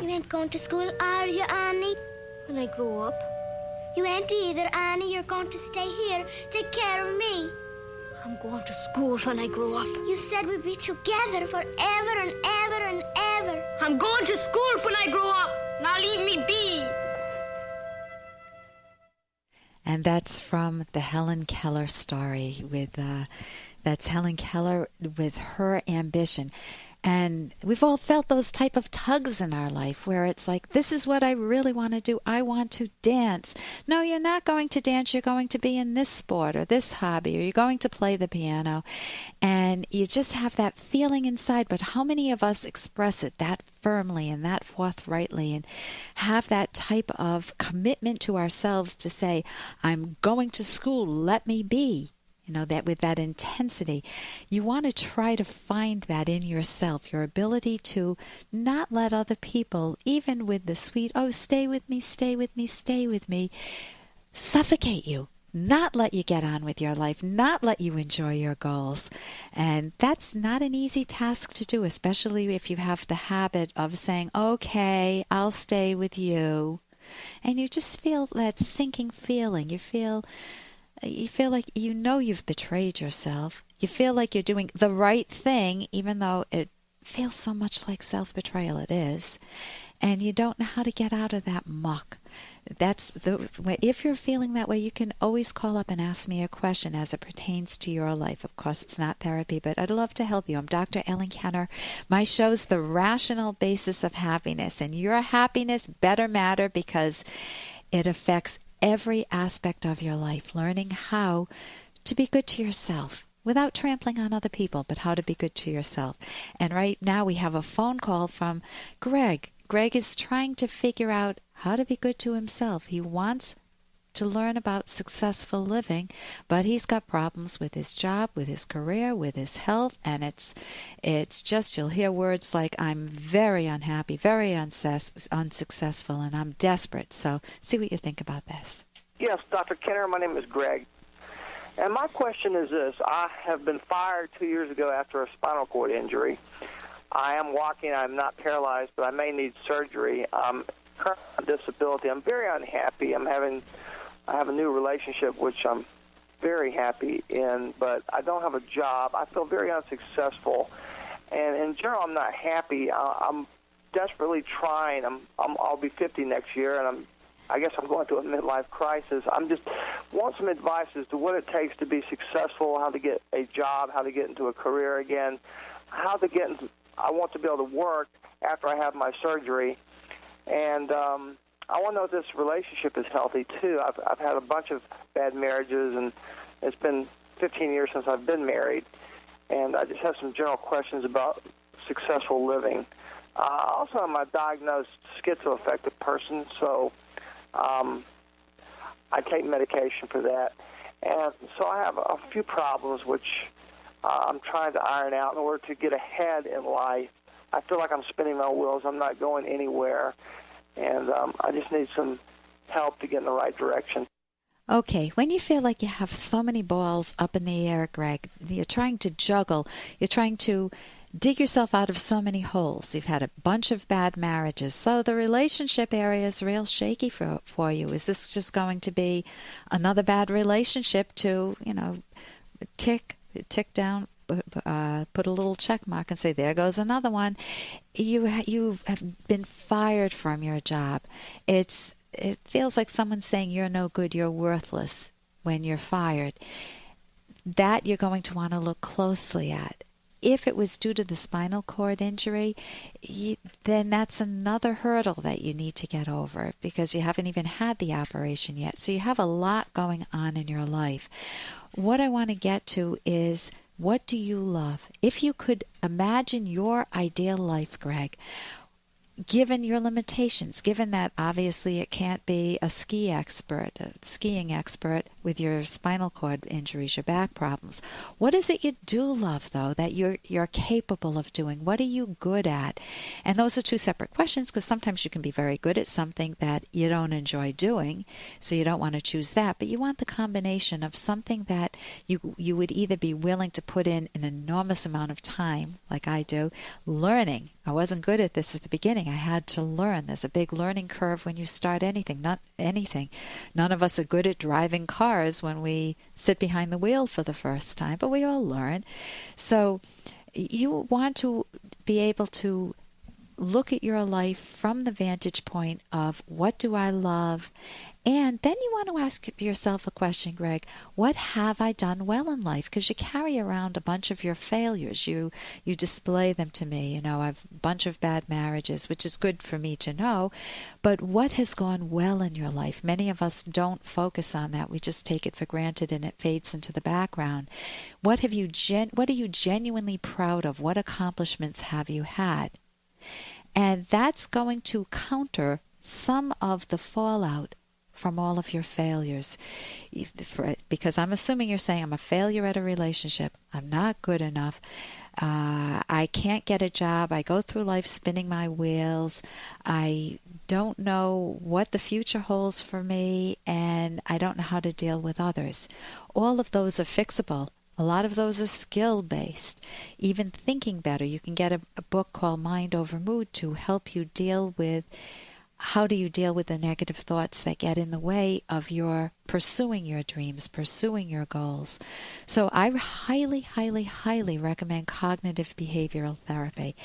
You ain't going to school, are you, Annie? When I grow up. You ain't either, Annie. You're going to stay here. Take care of me. I'm going to school when I grow up. You said we'd be together forever and ever and ever. I'm going to school when I grow up. Now leave me be. And that's from the Helen Keller story. That's Helen Keller with her ambition. And we've all felt those type of tugs in our life where it's like, this is what I really want to do. I want to dance. No, you're not going to dance. You're going to be in this sport or this hobby, or you're going to play the piano. And you just have that feeling inside. But how many of us express it that firmly and that forthrightly and have that type of commitment to ourselves to say, I'm going to school, let me be? You know, that with that intensity, you want to try to find that in yourself, your ability to not let other people, even with the sweet, oh, stay with me, stay with me, stay with me, suffocate you, not let you get on with your life, not let you enjoy your goals. And that's not an easy task to do, especially if you have the habit of saying, okay, I'll stay with you. And you just feel that sinking feeling. You feel like you know you've betrayed yourself. You feel like you're doing the right thing, even though it feels so much like self-betrayal. It is. And you don't know how to get out of that muck. If you're feeling that way, you can always call up and ask me a question as it pertains to your life. Of course, it's not therapy, but I'd love to help you. I'm Dr. Helen Keller. My show's The Rational Basis of Happiness, and your happiness better matter because it affects every aspect of your life, learning how to be good to yourself without trampling on other people, but how to be good to yourself. And right now we have a phone call from Greg. Greg is trying to figure out how to be good to himself. He wants to learn about successful living, but he's got problems with his job, with his career, with his health, and it's just, you'll hear words like, I'm very unhappy, very unsuccessful, and I'm desperate. So see what you think about this. Yes, Dr. Kenner, my name is Greg. And my question is this. I have been fired 2 years ago after a spinal cord injury. I am walking. I'm not paralyzed, but I may need surgery. I'm currently on disability. I'm very unhappy. I have a new relationship, which I'm very happy in, but I don't have a job. I feel very unsuccessful, and in general, I'm not happy. I'm desperately trying. I'll be 50 next year, and I guess I'm going through a midlife crisis. I'm just want some advice as to what it takes to be successful, how to get a job, how to get into a career again, how to get into. I want to be able to work after I have my surgery, and I want to know if this relationship is healthy, too. I've had a bunch of bad marriages, and it's been 15 years since I've been married, and I just have some general questions about successful living. Also, I'm a diagnosed schizoaffective person, so I take medication for that. And so I have a few problems which I'm trying to iron out in order to get ahead in life. I feel like I'm spinning my wheels. I'm not going anywhere. And I just need some help to get in the right direction. Okay, when you feel like you have so many balls up in the air, Greg, you're trying to juggle, you're trying to dig yourself out of so many holes. You've had a bunch of bad marriages, so the relationship area is real shaky for you. Is this just going to be another bad relationship to, tick down, put a little check mark and say, there goes another one? You have been fired from your job. It feels like someone's saying you're no good, you're worthless when you're fired. That you're going to want to look closely at. If it was due to the spinal cord injury, then that's another hurdle that you need to get over because you haven't even had the operation yet. So you have a lot going on in your life. What I want to get to is, what do you love? If you could imagine your ideal life, Greg, given your limitations, given that obviously it can't be a skiing expert with your spinal cord injuries, your back problems. What is it you do love, though, that you're capable of doing? What are you good at? And those are two separate questions, because sometimes you can be very good at something that you don't enjoy doing, so you don't want to choose that, but you want the combination of something that you would either be willing to put in an enormous amount of time, like I do, learning. I wasn't good at this at the beginning. I had to learn. There's a big learning curve when you start anything, not anything. None of us are good at driving cars when we sit behind the wheel for the first time, but we all learn. So you want to be able to look at your life from the vantage point of what do I love? And then you want to ask yourself a question, Greg, what have I done well in life? Because you carry around a bunch of your failures. You display them to me. You know, I've a bunch of bad marriages, which is good for me to know. But what has gone well in your life? Many of us don't focus on that. We just take it for granted and it fades into the background. What are you genuinely proud of? What accomplishments have you had? And that's going to counter some of the fallout from all of your failures. Because I'm assuming you're saying, I'm a failure at a relationship. I'm not good enough. I can't get a job. I go through life spinning my wheels. I don't know what the future holds for me, and I don't know how to deal with others. All of those are fixable. A lot of those are skill-based. Even thinking better. You can get a book called Mind Over Mood to help you deal with how do you deal with the negative thoughts that get in the way of your pursuing your dreams, pursuing your goals. So I highly, highly, highly recommend cognitive behavioral therapy.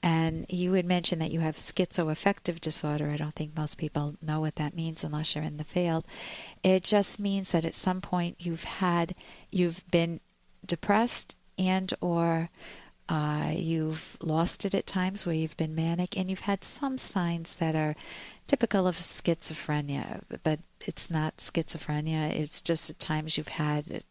And you had mentioned that you have schizoaffective disorder. I don't think most people know what that means unless you're in the field. It just means that at some point you've been depressed and or you've lost it at times where you've been manic, and you've had some signs that are typical of schizophrenia, but it's not schizophrenia. It's just at times you've had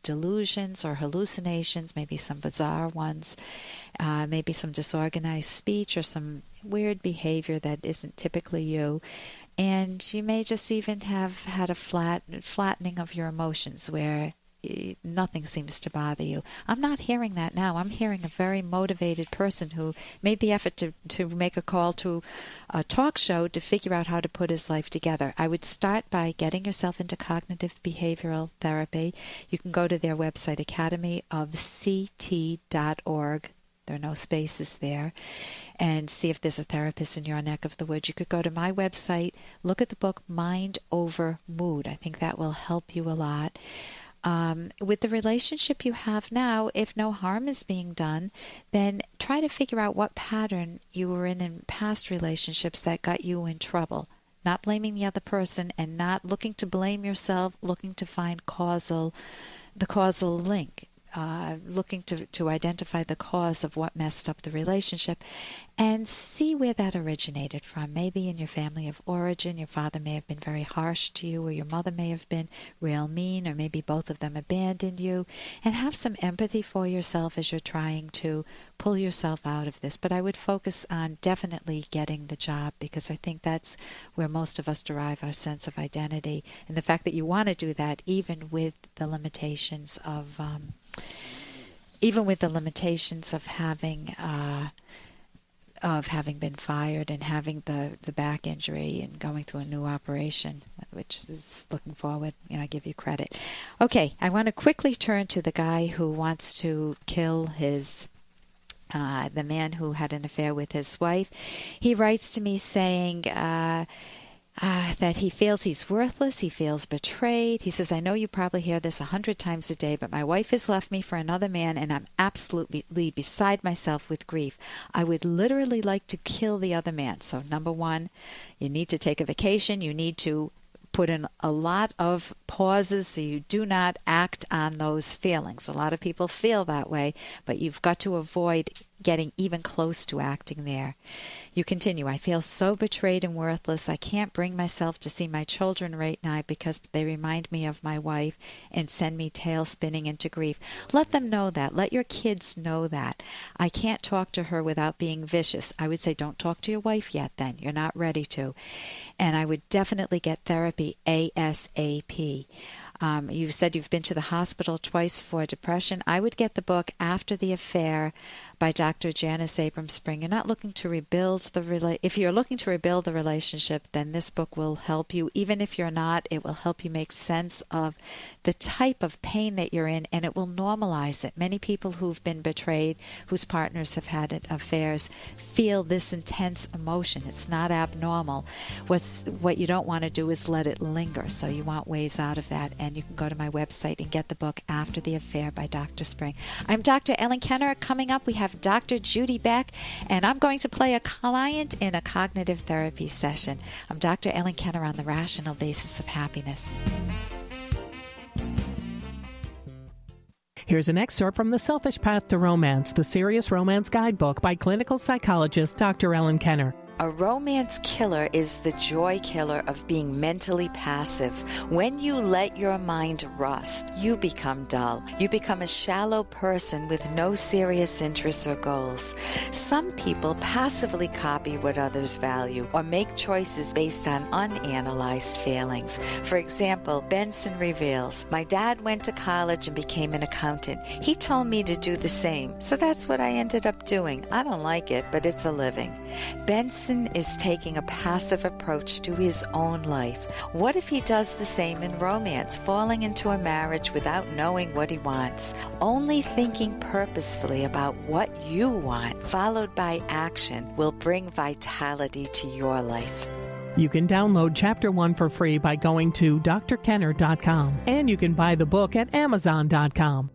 delusions or hallucinations, maybe some bizarre ones, maybe some disorganized speech or some weird behavior that isn't typically you. And you may just even have had a flattening of your emotions where nothing seems to bother you. I'm not hearing that now. I'm hearing a very motivated person who made the effort to make a call to a talk show to figure out how to put his life together. I would start by getting yourself into cognitive behavioral therapy. You can go to their website, academyofct.org. There are no spaces there. And see if there's a therapist in your neck of the woods. You could go to my website, look at the book Mind Over Mood. I think that will help you a lot. With the relationship you have now, if no harm is being done, then try to figure out what pattern you were in past relationships that got you in trouble. Not blaming the other person and not looking to blame yourself, looking to find the causal link. Looking to identify the cause of what messed up the relationship and see where that originated from. Maybe in your family of origin, your father may have been very harsh to you, or your mother may have been real mean, or maybe both of them abandoned you. And have some empathy for yourself as you're trying to pull yourself out of this. But I would focus on definitely getting the job, because I think that's where most of us derive our sense of identity. And the fact that you want to do that, even with the limitations of having been fired and having the back injury and going through a new operation, which is looking forward, I give you credit. Okay, I want to quickly turn to the guy who wants to kill the man who had an affair with his wife. He writes to me saying that he feels he's worthless, he feels betrayed. He says, I know you probably hear this 100 times a day, but my wife has left me for another man, and I'm absolutely beside myself with grief. I would literally like to kill the other man. So, number one, you need to take a vacation. You need to put in a lot of pauses so you do not act on those feelings. A lot of people feel that way, but you've got to avoid getting even close to acting there. You continue, I feel so betrayed and worthless. I can't bring myself to see my children right now because they remind me of my wife and send me tail spinning into grief. Let them know that. Let your kids know that. I can't talk to her without being vicious. I would say don't talk to your wife yet then. You're not ready to. And I would definitely get therapy ASAP. You said you've been to the hospital twice for depression. I would get the book After the Affair by Dr. Janice Abrams-Spring. You're not looking to rebuild if you're looking to rebuild the relationship, then this book will help you. Even if you're not, it will help you make sense of the type of pain that you're in, and it will normalize it. Many people who've been betrayed, whose partners have had affairs, feel this intense emotion. It's not abnormal. What you don't want to do is let it linger, so you want ways out of that, and you can go to my website and get the book After the Affair by Dr. Spring. I'm Dr. Helen Keller. Coming up, we have Dr. Judy Beck, and I'm going to play a client in a cognitive therapy session. I'm Dr. Helen Keller on the Rational Basis of Happiness. Here's an excerpt from The Selfish Path to Romance, the Serious Romance Guidebook by clinical psychologist Dr. Helen Keller. A romance killer is the joy killer of being mentally passive. When you let your mind rust, you become dull. You become a shallow person with no serious interests or goals. Some people passively copy what others value or make choices based on unanalyzed feelings. For example, Benson reveals, "My dad went to college and became an accountant. He told me to do the same, so that's what I ended up doing. I don't like it, but it's a living." Benson is taking a passive approach to his own life. What if he does the same in romance, falling into a marriage without knowing what he wants? Only thinking purposefully about what you want, followed by action, will bring vitality to your life. You can download Chapter 1 for free by going to drkenner.com, and you can buy the book at amazon.com.